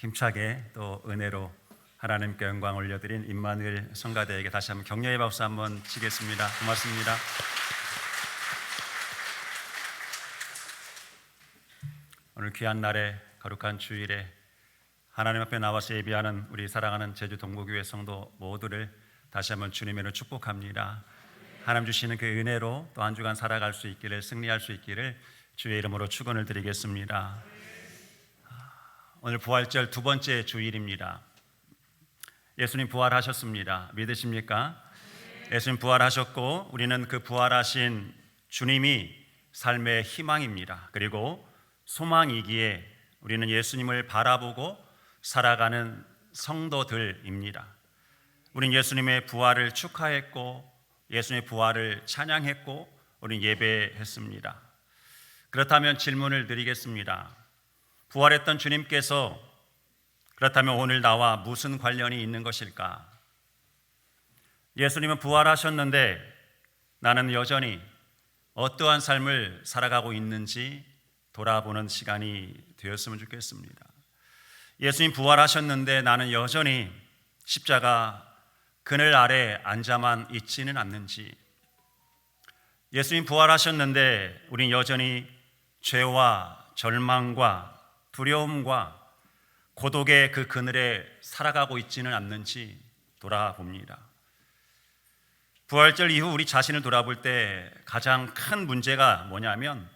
힘차게 또 은혜로 하나님께 영광 올려드린 임마누엘 성가대에게 다시 한번 격려의 박수 한번 치겠습니다. 고맙습니다. 오늘 귀한 날에 거룩한 주일에 하나님 앞에 나와서 예배하는 우리 사랑하는 제주 동부교회 성도 모두를 다시 한번 주님으로 축복합니다. 하나님 주시는 그 은혜로 또 한 주간 살아갈 수 있기를, 승리할 수 있기를 주의 이름으로 축원을 드리겠습니다. 오늘 부활절 두 번째 주일입니다. 예수님 부활하셨습니다. 믿으십니까? 예수님 부활하셨고 우리는 그 부활하신 주님이 삶의 희망입니다. 그리고 소망이기에 우리는 예수님을 바라보고 살아가는 성도들입니다. 우리는 예수님의 부활을 축하했고 예수님의 부활을 찬양했고 우리는 예배했습니다. 그렇다면 질문을 드리겠습니다. 부활했던 주님께서 그렇다면 오늘 나와 무슨 관련이 있는 것일까? 예수님은 부활하셨는데 나는 여전히 어떠한 삶을 살아가고 있는지 돌아보는 시간이 되었으면 좋겠습니다. 예수님 부활하셨는데 나는 여전히 십자가 그늘 아래 앉아만 있지는 않는지, 예수님 부활하셨는데 우린 여전히 죄와 절망과 두려움과 고독의 그 그늘에 살아가고 있지는 않는지 돌아봅니다. 부활절 이후 우리 자신을 돌아볼 때 가장 큰 문제가 뭐냐면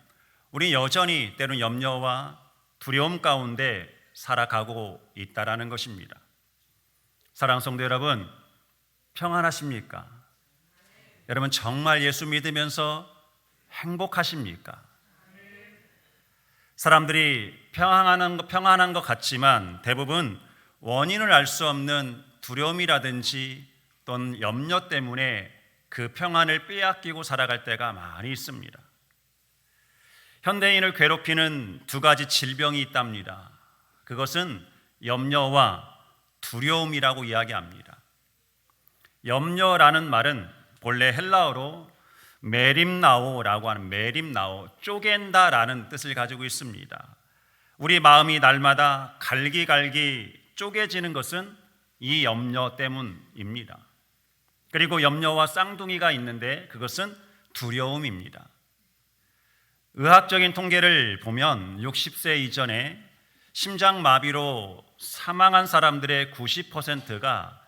우리 여전히 때론 염려와 두려움 가운데 살아가고 있다라는 것입니다. 사랑하는 성도 여러분, 평안하십니까? 여러분 정말 예수 믿으면서 행복하십니까? 사람들이 평안한 것 같지만 대부분 원인을 알 수 없는 두려움이라든지 또는 염려 때문에 그 평안을 빼앗기고 살아갈 때가 많이 있습니다. 현대인을 괴롭히는 두 가지 질병이 있답니다. 그것은 염려와 두려움이라고 이야기합니다. 염려라는 말은 본래 헬라어로 메림나오라고 하는 메림나오, 쪼갠다라는 뜻을 가지고 있습니다. 우리 마음이 날마다 갈기갈기 쪼개지는 것은 이 염려 때문입니다. 그리고 염려와 쌍둥이가 있는데 그것은 두려움입니다. 의학적인 통계를 보면 60세 이전에 심장마비로 사망한 사람들의 90%가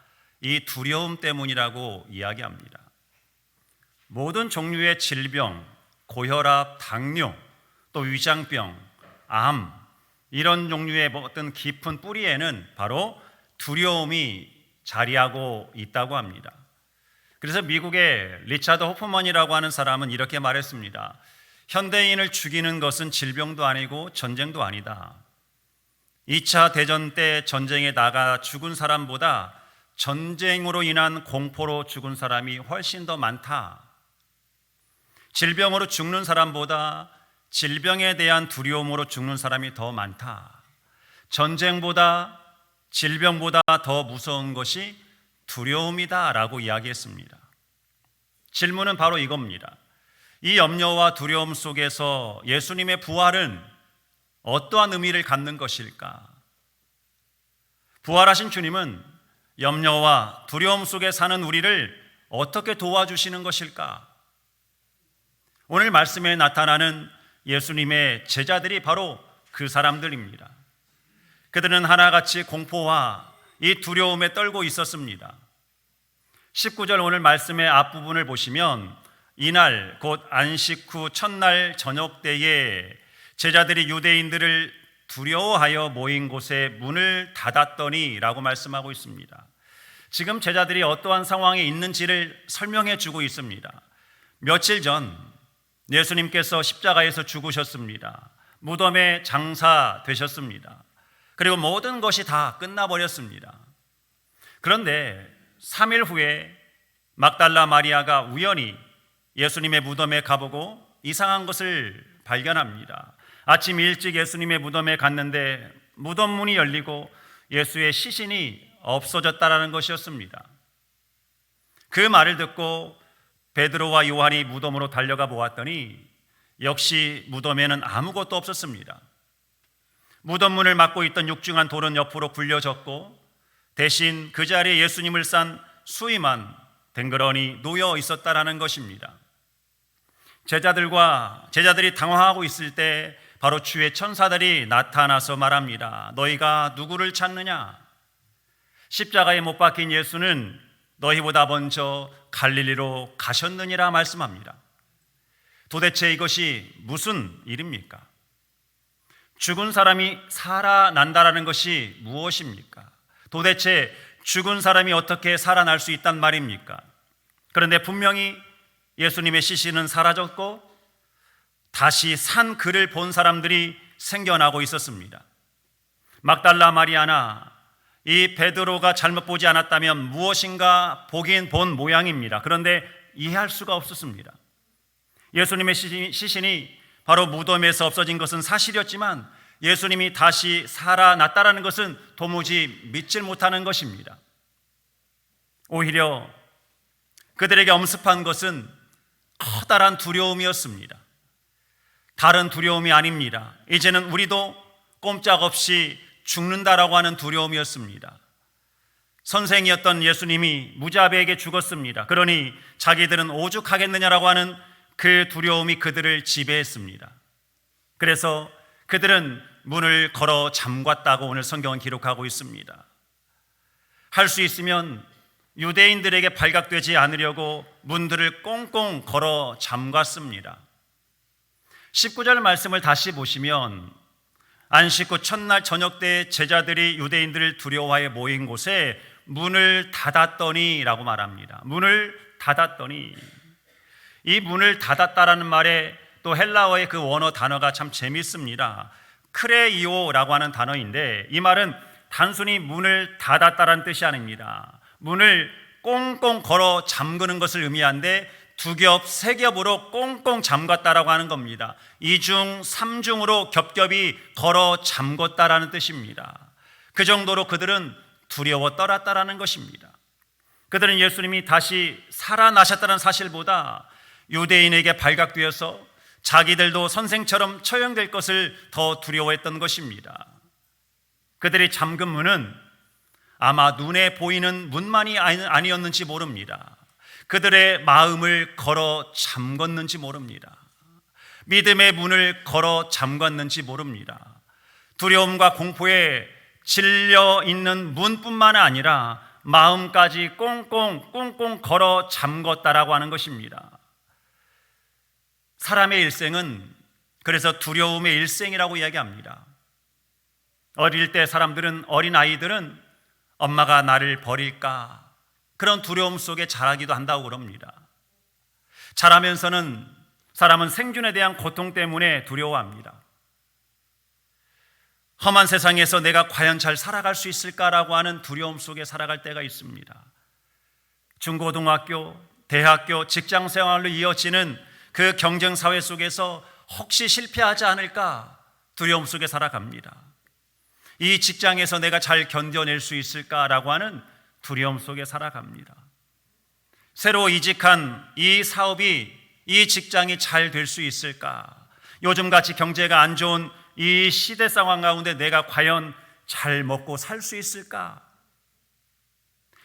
이 두려움 때문이라고 이야기합니다. 모든 종류의 질병, 고혈압, 당뇨, 또 위장병, 암, 이런 종류의 어떤 깊은 뿌리에는 바로 두려움이 자리하고 있다고 합니다. 그래서 미국의 리차드 호프먼이라고 하는 사람은 이렇게 말했습니다. 현대인을 죽이는 것은 질병도 아니고 전쟁도 아니다. 2차 대전 때 전쟁에 나가 죽은 사람보다 전쟁으로 인한 공포로 죽은 사람이 훨씬 더 많다. 질병으로 죽는 사람보다 질병에 대한 두려움으로 죽는 사람이 더 많다. 전쟁보다 질병보다 더 무서운 것이 두려움이다 라고 이야기했습니다. 질문은 바로 이겁니다. 이 염려와 두려움 속에서 예수님의 부활은 어떠한 의미를 갖는 것일까? 부활하신 주님은 염려와 두려움 속에 사는 우리를 어떻게 도와주시는 것일까? 오늘 말씀에 나타나는 예수님의 제자들이 바로 그 사람들입니다. 그들은 하나같이 공포와 이 두려움에 떨고 있었습니다. 19절 오늘 말씀의 앞부분을 보시면 이날 곧 안식 후 첫날 저녁 때에 제자들이 유대인들을 두려워하여 모인 곳에 문을 닫았더니 라고 말씀하고 있습니다. 지금 제자들이 어떠한 상황에 있는지를 설명해 주고 있습니다. 며칠 전 예수님께서 십자가에서 죽으셨습니다. 무덤에 장사되셨습니다. 그리고 모든 것이 다 끝나버렸습니다. 그런데 3일 후에 막달라 마리아가 우연히 예수님의 무덤에 가보고 이상한 것을 발견합니다. 아침 일찍 예수님의 무덤에 갔는데 무덤 문이 열리고 예수의 시신이 없어졌다라는 것이었습니다. 그 말을 듣고 베드로와 요한이 무덤으로 달려가 보았더니 역시 무덤에는 아무것도 없었습니다. 무덤 문을 막고 있던 육중한 돌은 옆으로 굴려졌고 대신 그 자리에 예수님을 싼 수위만 댕그러니 놓여 있었다라는 것입니다. 제자들이 당황하고 있을 때 바로 주의 천사들이 나타나서 말합니다. 너희가 누구를 찾느냐? 십자가에 못 박힌 예수는 너희보다 먼저 갈릴리로 가셨느니라 말씀합니다. 도대체 이것이 무슨 일입니까? 죽은 사람이 살아난다라는 것이 무엇입니까? 도대체 죽은 사람이 어떻게 살아날 수 있단 말입니까? 그런데 분명히 예수님의 시신은 사라졌고 다시 산 그를 본 사람들이 생겨나고 있었습니다. 막달라 마리아나 이 베드로가 잘못 보지 않았다면 무엇인가 보긴 본 모양입니다. 그런데 이해할 수가 없었습니다. 예수님의 시신이 바로 무덤에서 없어진 것은 사실이었지만 예수님이 다시 살아났다라는 것은 도무지 믿질 못하는 것입니다. 오히려 그들에게 엄습한 것은 커다란 두려움이었습니다. 다른 두려움이 아닙니다. 이제는 우리도 꼼짝없이 죽는다라고 하는 두려움이었습니다. 선생이었던 예수님이 무자비에게 죽었습니다. 그러니 자기들은 오죽하겠느냐라고 하는 그 두려움이 그들을 지배했습니다. 그래서 그들은 문을 걸어 잠갔다고 오늘 성경은 기록하고 있습니다. 할 수 있으면 유대인들에게 발각되지 않으려고 문들을 꽁꽁 걸어 잠갔습니다. 19절 말씀을 다시 보시면 안식 후 첫날 저녁 때 제자들이 유대인들을 두려워하여 모인 곳에 문을 닫았더니 라고 말합니다. 문을 닫았더니, 이 문을 닫았다라는 말에 또 헬라어의 그 원어 단어가 참 재밌습니다. 크레이오라고 하는 단어인데 이 말은 단순히 문을 닫았다라는 뜻이 아닙니다. 문을 꽁꽁 걸어 잠그는 것을 의미하는데 두 겹, 세 겹으로 꽁꽁 잠갔다라고 하는 겁니다. 이중, 삼중으로 겹겹이 걸어 잠궜다라는 뜻입니다. 그 정도로 그들은 두려워 떨었다라는 것입니다. 그들은 예수님이 다시 살아나셨다는 사실보다 유대인에게 발각되어서 자기들도 선생처럼 처형될 것을 더 두려워했던 것입니다. 그들이 잠근 문은 아마 눈에 보이는 문만이 아니었는지 모릅니다. 그들의 마음을 걸어 잠궜는지 모릅니다. 믿음의 문을 걸어 잠갔는지 모릅니다. 두려움과 공포에 질려 있는 문뿐만 아니라 마음까지 꽁꽁 걸어 잠궜다라고 하는 것입니다. 사람의 일생은 그래서 두려움의 일생이라고 이야기합니다. 어릴 때 어린 아이들은 엄마가 나를 버릴까 그런 두려움 속에 자라기도 한다고 그럽니다. 자라면서는 사람은 생존에 대한 고통 때문에 두려워합니다. 험한 세상에서 내가 과연 잘 살아갈 수 있을까라고 하는 두려움 속에 살아갈 때가 있습니다. 중고등학교, 대학교, 직장 생활로 이어지는 그 경쟁 사회 속에서 혹시 실패하지 않을까 두려움 속에 살아갑니다. 이 직장에서 내가 잘 견뎌낼 수 있을까라고 하는 두려움 속에 살아갑니다. 새로 이직한 이 사업이, 이 직장이 잘 될 수 있을까? 요즘같이 경제가 안 좋은 이 시대 상황 가운데 내가 과연 잘 먹고 살 수 있을까?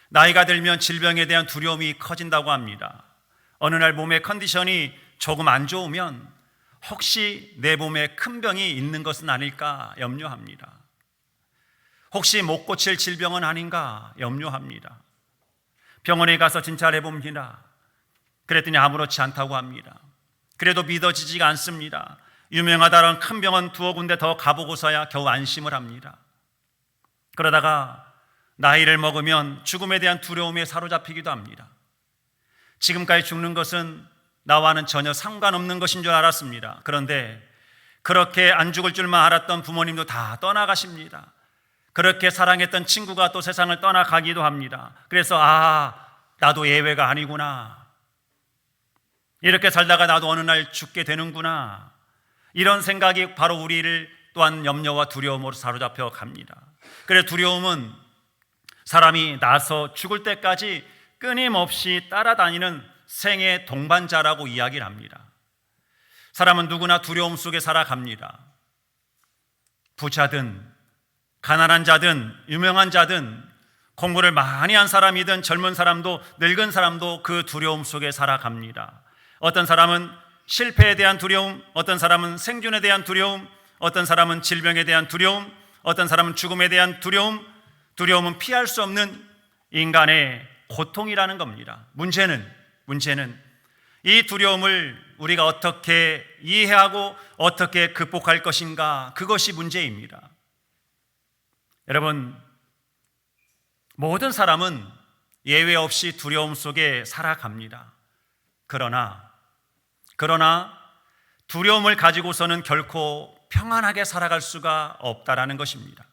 나이가 들면 질병에 대한 두려움이 커진다고 합니다. 어느 날 몸의 컨디션이 조금 안 좋으면 혹시 내 몸에 큰 병이 있는 것은 아닐까 염려합니다. 혹시 못 고칠 질병은 아닌가 염려합니다. 병원에 가서 진찰해 봅니다. 그랬더니 아무렇지 않다고 합니다. 그래도 믿어지지가 않습니다. 유명하다는 큰 병원 두어 군데 더 가보고서야 겨우 안심을 합니다. 그러다가 나이를 먹으면 죽음에 대한 두려움에 사로잡히기도 합니다. 지금까지 죽는 것은 나와는 전혀 상관없는 것인 줄 알았습니다. 그런데 그렇게 안 죽을 줄만 알았던 부모님도 다 떠나가십니다. 그렇게 사랑했던 친구가 또 세상을 떠나가기도 합니다. 그래서 나도 예외가 아니구나. 이렇게 살다가 나도 어느 날 죽게 되는구나. 이런 생각이 바로 우리를 또한 염려와 두려움으로 사로잡혀 갑니다. 그래서 두려움은 사람이 나서 죽을 때까지 끊임없이 따라다니는 생의 동반자라고 이야기를 합니다. 사람은 누구나 두려움 속에 살아갑니다. 부자든 가난한 자든 유명한 자든 공부를 많이 한 사람이든 젊은 사람도 늙은 사람도 그 두려움 속에 살아갑니다. 어떤 사람은 실패에 대한 두려움, 어떤 사람은 생존에 대한 두려움, 어떤 사람은 질병에 대한 두려움, 어떤 사람은 죽음에 대한 두려움. 두려움은 피할 수 없는 인간의 고통이라는 겁니다. 문제는 이 두려움을 우리가 어떻게 이해하고 어떻게 극복할 것인가, 그것이 문제입니다. 여러분, 모든 사람은 예외 없이 두려움 속에 살아갑니다. 그러나 두려움을 가지고서는 결코 평안하게 살아갈 수가 없다라는 것입니다.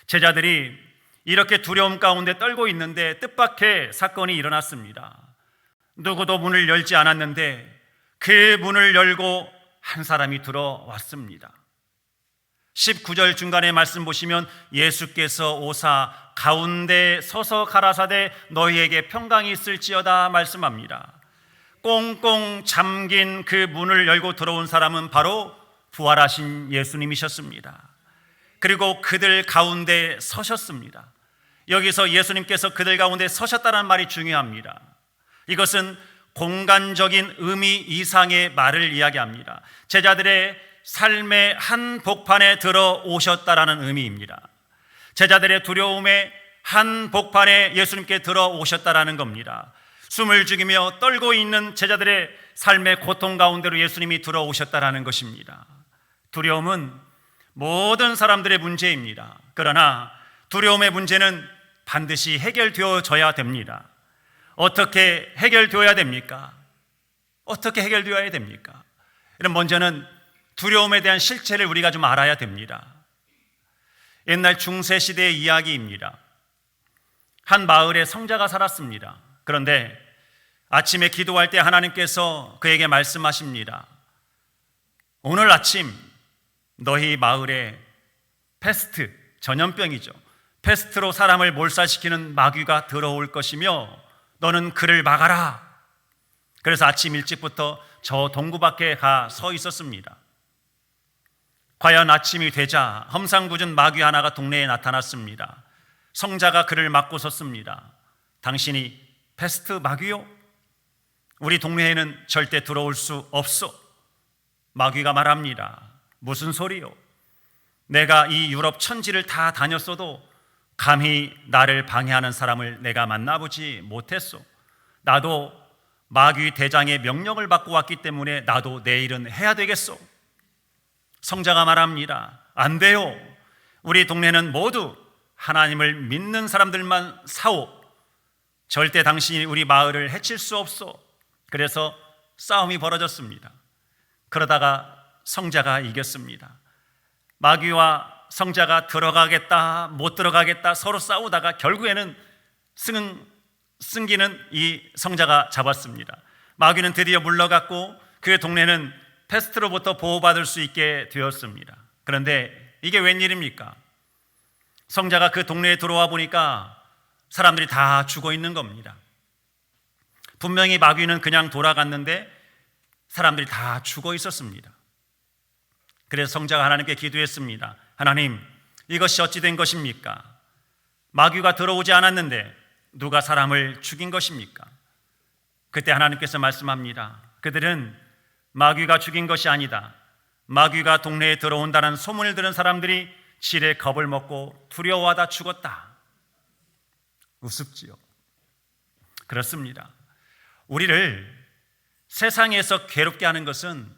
제자들이 이렇게 두려움 가운데 떨고 있는데 뜻밖의 사건이 일어났습니다. 누구도 문을 열지 않았는데 그 문을 열고 한 사람이 들어왔습니다. 19절 중간에 말씀 보시면 예수께서 오사 가운데 서서 가라사대 너희에게 평강이 있을지어다 말씀합니다. 꽁꽁 잠긴 그 문을 열고 들어온 사람은 바로 부활하신 예수님이셨습니다. 그리고 그들 가운데 서셨습니다. 여기서 예수님께서 그들 가운데 서셨다는 말이 중요합니다. 이것은 공간적인 의미 이상의 말을 이야기합니다. 제자들의 삶의 한 복판에 들어오셨다라는 의미입니다. 제자들의 두려움의 한 복판에 예수님께 들어오셨다라는 겁니다. 숨을 죽이며 떨고 있는 제자들의 삶의 고통 가운데로 예수님이 들어오셨다라는 것입니다. 두려움은 모든 사람들의 문제입니다. 그러나 두려움의 문제는 반드시 해결되어져야 됩니다. 어떻게 해결되어야 됩니까? 어떻게 해결되어야 됩니까? 먼저는 두려움에 대한 실체를 우리가 좀 알아야 됩니다. 옛날 중세시대의 이야기입니다. 한 마을에 성자가 살았습니다. 그런데 아침에 기도할 때 하나님께서 그에게 말씀하십니다. 오늘 아침 너희 마을에 패스트, 전염병이죠, 패스트로 사람을 몰살시키는 마귀가 들어올 것이며 너는 그를 막아라. 그래서 아침 일찍부터 저 동구 밖에 가 서 있었습니다. 과연 아침이 되자 험상궂은 마귀 하나가 동네에 나타났습니다. 성자가 그를 막고 섰습니다. 당신이 패스트 마귀요? 우리 동네에는 절대 들어올 수 없어. 마귀가 말합니다. 무슨 소리요? 내가 이 유럽 천지를 다 다녔어도 감히 나를 방해하는 사람을 내가 만나보지 못했소. 나도 마귀 대장의 명령을 받고 왔기 때문에 나도 내 일은 해야 되겠소. 성자가 말합니다. 안 돼요. 우리 동네는 모두 하나님을 믿는 사람들만 사오. 절대 당신이 우리 마을을 해칠 수 없소. 그래서 싸움이 벌어졌습니다. 그러다가 성자가 이겼습니다. 마귀와 성자가 들어가겠다 못 들어가겠다 서로 싸우다가 결국에는 승기는 이 성자가 잡았습니다. 마귀는 드디어 물러갔고 그 동네는 패스트로부터 보호받을 수 있게 되었습니다. 그런데 이게 웬일입니까? 성자가 그 동네에 들어와 보니까 사람들이 다 죽어 있는 겁니다. 분명히 마귀는 그냥 돌아갔는데 사람들이 다 죽어 있었습니다. 그래서 성자가 하나님께 기도했습니다. 하나님, 이것이 어찌 된 것입니까? 마귀가 들어오지 않았는데 누가 사람을 죽인 것입니까? 그때 하나님께서 말씀합니다. 그들은 마귀가 죽인 것이 아니다. 마귀가 동네에 들어온다는 소문을 들은 사람들이 질에 겁을 먹고 두려워하다 죽었다. 우습지요. 그렇습니다. 우리를 세상에서 괴롭게 하는 것은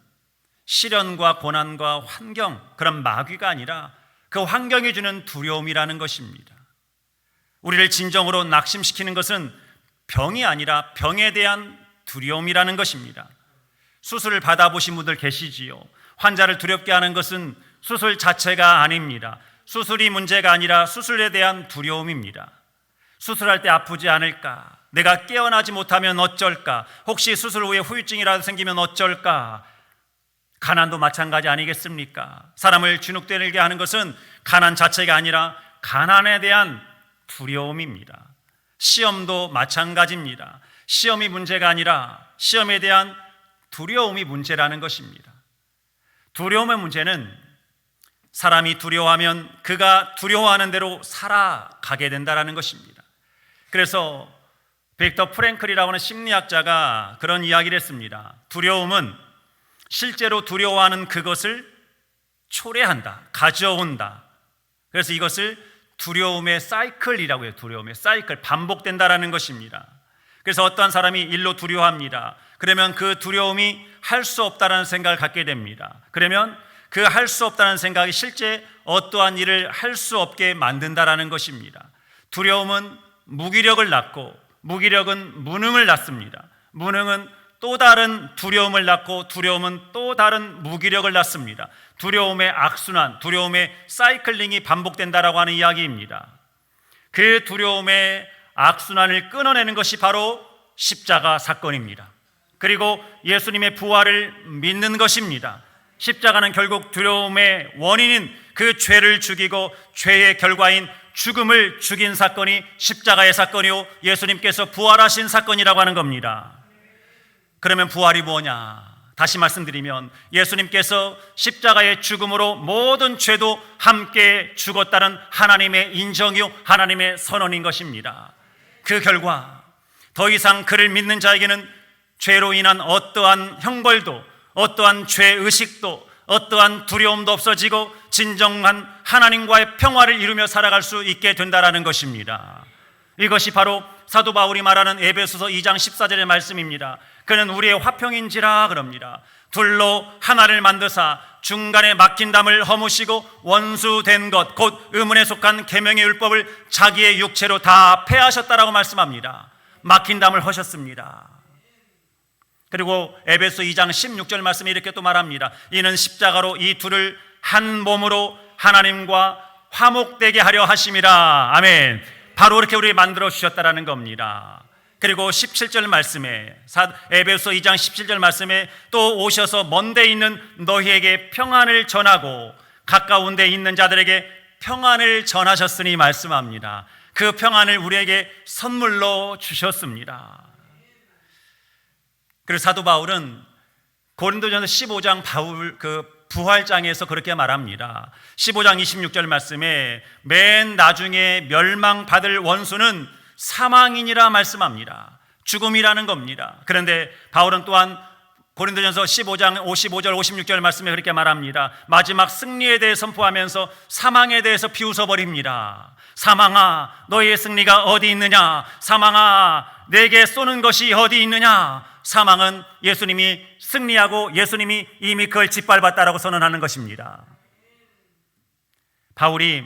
시련과 고난과 환경, 그런 마귀가 아니라 그 환경이 주는 두려움이라는 것입니다. 우리를 진정으로 낙심시키는 것은 병이 아니라 병에 대한 두려움이라는 것입니다. 수술을 받아보신 분들 계시지요. 환자를 두렵게 하는 것은 수술 자체가 아닙니다. 수술이 문제가 아니라 수술에 대한 두려움입니다. 수술할 때 아프지 않을까? 내가 깨어나지 못하면 어쩔까? 혹시 수술 후에 후유증이라도 생기면 어쩔까? 가난도 마찬가지 아니겠습니까? 사람을 주눅들게 하는 것은 가난 자체가 아니라 가난에 대한 두려움입니다. 시험도 마찬가지입니다. 시험이 문제가 아니라 시험에 대한 두려움이 문제라는 것입니다. 두려움의 문제는 사람이 두려워하면 그가 두려워하는 대로 살아가게 된다는 것입니다. 그래서 빅터 프랭클이라고 하는 심리학자가 그런 이야기를 했습니다. 두려움은 실제로 두려워하는 그것을 초래한다, 가져온다. 그래서 이것을 두려움의 사이클이라고 해요. 두려움의 사이클, 반복된다라는 것입니다. 그래서 어떠한 사람이 일로 두려워합니다. 그러면 그 두려움이 할 수 없다라는 생각을 갖게 됩니다. 그러면 그 할 수 없다는 생각이 실제 어떠한 일을 할 수 없게 만든다라는 것입니다. 두려움은 무기력을 낳고 무기력은 무능을 낳습니다. 무능은 또 다른 두려움을 낳고 두려움은 또 다른 무기력을 낳습니다. 두려움의 악순환, 두려움의 사이클링이 반복된다라고 하는 이야기입니다. 그 두려움의 악순환을 끊어내는 것이 바로 십자가 사건입니다. 그리고 예수님의 부활을 믿는 것입니다. 십자가는 결국 두려움의 원인인 그 죄를 죽이고 죄의 결과인 죽음을 죽인 사건이 십자가의 사건이요, 예수님께서 부활하신 사건이라고 하는 겁니다. 그러면 부활이 뭐냐? 다시 말씀드리면 예수님께서 십자가의 죽음으로 모든 죄도 함께 죽었다는 하나님의 인정이요, 하나님의 선언인 것입니다. 그 결과 더 이상 그를 믿는 자에게는 죄로 인한 어떠한 형벌도, 어떠한 죄의식도, 어떠한 두려움도 없어지고 진정한 하나님과의 평화를 이루며 살아갈 수 있게 된다는 것입니다. 이것이 바로 사도 바울이 말하는 에베소서 2장 14절의 말씀입니다. 그는 우리의 화평인지라 그럽니다. 둘로 하나를 만드사 중간에 막힌 담을 허무시고 원수된 것 곧 의문에 속한 계명의 율법을 자기의 육체로 다 폐하셨다라고 말씀합니다. 막힌 담을 허셨습니다. 그리고 에베소 2장 16절 말씀에 이렇게 또 말합니다. 이는 십자가로 이 둘을 한 몸으로 하나님과 화목되게 하려 하심이라. 아멘. 바로 이렇게 우리 만들어 주셨다라는 겁니다. 그리고 17절 말씀에, 에베소 2장 17절 말씀에 또 오셔서 먼 데 있는 너희에게 평안을 전하고 가까운 데 있는 자들에게 평안을 전하셨으니 말씀합니다. 그 평안을 우리에게 선물로 주셨습니다. 그리고 사도 바울은 고린도전서 15장 부활장에서 그렇게 말합니다. 15장 26절 말씀에 맨 나중에 멸망받을 원수는 사망이니라 말씀합니다. 죽음이라는 겁니다. 그런데 바울은 또한 고린도전서 15장 55절 56절 말씀에 그렇게 말합니다. 마지막 승리에 대해 선포하면서 사망에 대해서 비웃어버립니다. 사망아, 너희의 승리가 어디 있느냐? 사망아, 내게 쏘는 것이 어디 있느냐? 사망은 예수님이 승리하고 예수님이 이미 그걸 짓밟았다라고 선언하는 것입니다. 바울이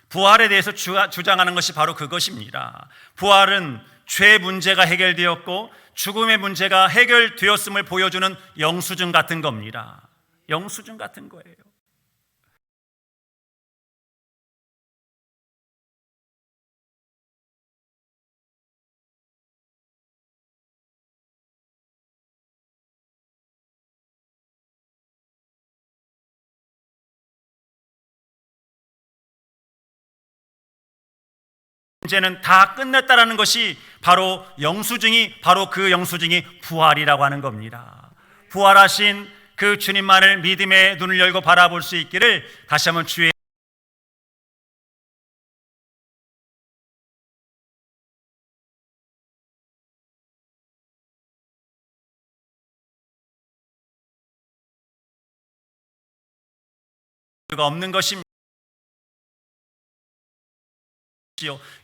부활에 대해서 주장하는 것이 바로 그것입니다. 부활은 죄 문제가 해결되었고 죽음의 문제가 해결되었음을 보여주는 영수증 같은 겁니다. 영수증 같은 거예요. 문제는 다 끝냈다라는 것이 바로 영수증이, 바로 그 영수증이 부활이라고 하는 겁니다. 부활하신 그 주님만을 믿음의 눈을 열고 바라볼 수 있기를 다시 한번 주의 없는 것입니다.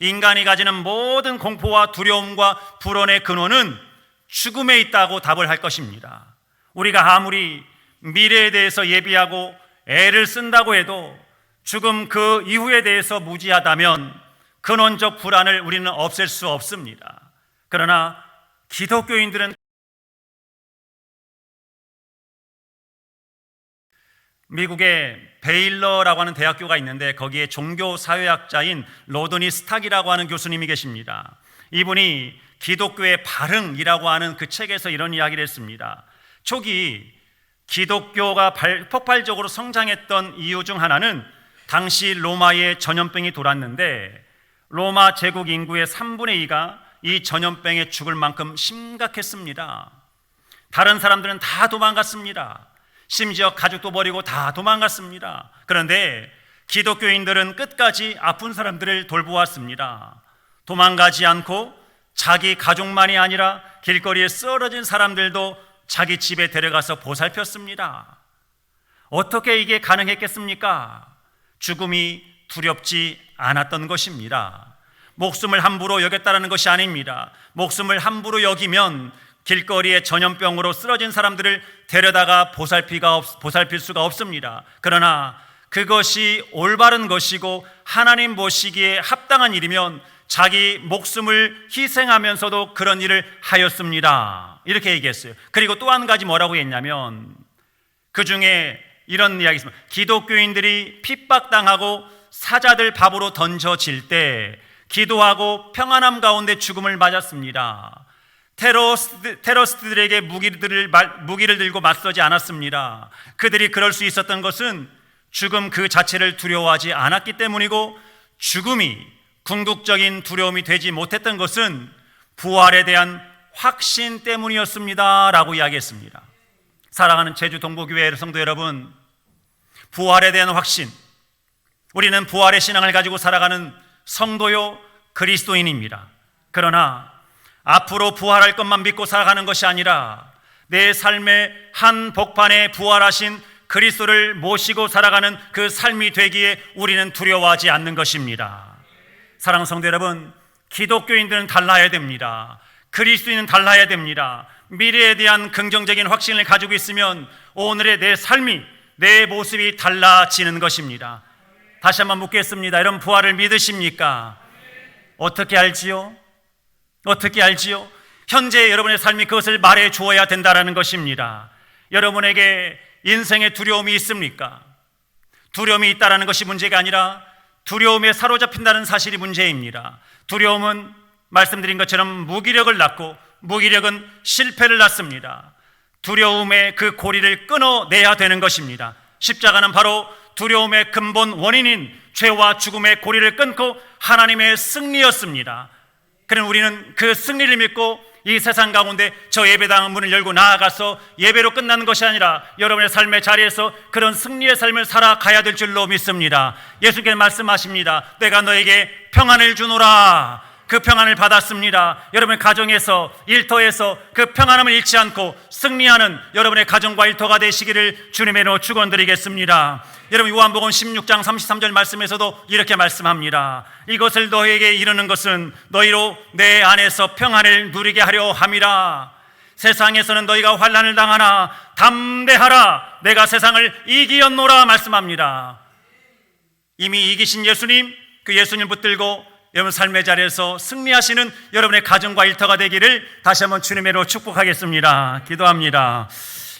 인간이 가지는 모든 공포와 두려움과 불안의 근원은 죽음에 있다고 답을 할 것입니다. 우리가 아무리 미래에 대해서 예비하고 애를 쓴다고 해도 죽음 그 이후에 대해서 무지하다면 근원적 불안을 우리는 없앨 수 없습니다. 그러나 기독교인들은 미국의 베일러라고 하는 대학교가 있는데 거기에 종교사회학자인 로드니 스탁이라고 하는 교수님이 계십니다. 이분이 기독교의 발흥이라고 하는 그 책에서 이런 이야기를 했습니다. 초기 기독교가 폭발적으로 성장했던 이유 중 하나는 당시 로마에 전염병이 돌았는데 로마 제국 인구의 3분의 2가 이 전염병에 죽을 만큼 심각했습니다. 다른 사람들은 다 도망갔습니다. 심지어 가족도 버리고 다 도망갔습니다. 그런데 기독교인들은 끝까지 아픈 사람들을 돌보았습니다. 도망가지 않고 자기 가족만이 아니라 길거리에 쓰러진 사람들도 자기 집에 데려가서 보살폈습니다. 어떻게 이게 가능했겠습니까? 죽음이 두렵지 않았던 것입니다. 목숨을 함부로 여겼다는 것이 아닙니다. 목숨을 함부로 여기면 길거리에 전염병으로 쓰러진 사람들을 데려다가 보살필 수가 없습니다. 그러나 그것이 올바른 것이고 하나님 보시기에 합당한 일이면 자기 목숨을 희생하면서도 그런 일을 하였습니다. 이렇게 얘기했어요. 그리고 또 한 가지 뭐라고 했냐면 그 중에 이런 이야기 있습니다. 기독교인들이 핍박당하고 사자들 밥으로 던져질 때 기도하고 평안함 가운데 죽음을 맞았습니다. 테러리스트들에게 무기를 들고 맞서지 않았습니다. 그들이 그럴 수 있었던 것은 죽음 그 자체를 두려워하지 않았기 때문이고, 죽음이 궁극적인 두려움이 되지 못했던 것은 부활에 대한 확신 때문이었습니다 라고 이야기했습니다. 사랑하는 제주 동부교회 성도 여러분, 부활에 대한 확신, 우리는 부활의 신앙을 가지고 살아가는 성도요 그리스도인입니다. 그러나 앞으로 부활할 것만 믿고 살아가는 것이 아니라 내 삶의 한 복판에 부활하신 그리스도를 모시고 살아가는 그 삶이 되기에 우리는 두려워하지 않는 것입니다. 사랑하는 성도 여러분, 기독교인들은 달라야 됩니다. 그리스도인은 달라야 됩니다. 미래에 대한 긍정적인 확신을 가지고 있으면 오늘의 내 삶이, 내 모습이 달라지는 것입니다. 다시 한번 묻겠습니다. 여러분, 부활을 믿으십니까? 어떻게 알지요? 어떻게 알지요? 현재 여러분의 삶이 그것을 말해 주어야 된다는 것입니다. 여러분에게 인생에 두려움이 있습니까? 두려움이 있다는 것이 문제가 아니라 두려움에 사로잡힌다는 사실이 문제입니다. 두려움은 말씀드린 것처럼 무기력을 낳고, 무기력은 실패를 낳습니다. 두려움의 그 고리를 끊어내야 되는 것입니다. 십자가는 바로 두려움의 근본 원인인 죄와 죽음의 고리를 끊고 하나님의 승리였습니다. 그럼 우리는 그 승리를 믿고 이 세상 가운데 저 예배당 문을 열고 나아가서 예배로 끝나는 것이 아니라 여러분의 삶의 자리에서 그런 승리의 삶을 살아가야 될 줄로 믿습니다. 예수께서 말씀하십니다. 내가 너에게 평안을 주노라. 그 평안을 받았습니다. 여러분의 가정에서, 일터에서 그 평안함을 잃지 않고 승리하는 여러분의 가정과 일터가 되시기를 주님의 이름으로 축원드리겠습니다. 여러분, 요한복음 16장 33절 말씀에서도 이렇게 말씀합니다. 이것을 너희에게 이르는 것은 너희로 내 안에서 평안을 누리게 하려 함이라. 세상에서는 너희가 환난을 당하나 담대하라. 내가 세상을 이기었노라 말씀합니다. 이미 이기신 예수님, 그 예수님 붙들고 여러분 삶의 자리에서 승리하시는 여러분의 가정과 일터가 되기를 다시 한번 주님으로 축복하겠습니다. 기도합니다.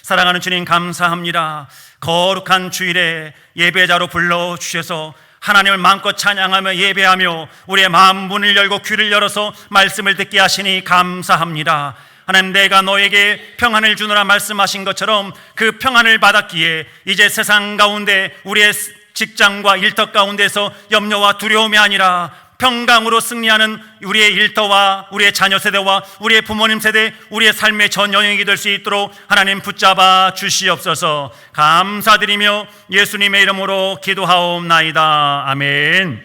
사랑하는 주님, 감사합니다. 거룩한 주일에 예배자로 불러주셔서 하나님을 마음껏 찬양하며 예배하며 우리의 마음 문을 열고 귀를 열어서 말씀을 듣게 하시니 감사합니다. 하나님, 내가 너에게 평안을 주노라 말씀하신 것처럼 그 평안을 받았기에 이제 세상 가운데 우리의 직장과 일터 가운데서 염려와 두려움이 아니라 평강으로 승리하는 우리의 일터와 우리의 자녀 세대와 우리의 부모님 세대, 우리의 삶의 전 영역이 될 수 있도록 하나님 붙잡아 주시옵소서. 감사드리며 예수님의 이름으로 기도하옵나이다. 아멘.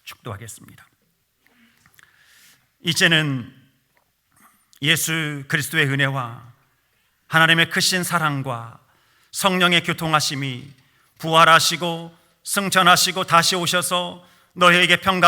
축도하겠습니다. 이제는 예수 그리스도의 은혜와 하나님의 크신 사랑과 성령의 교통하심이 부활하시고 승천하시고 다시 오셔서 너희에게 평강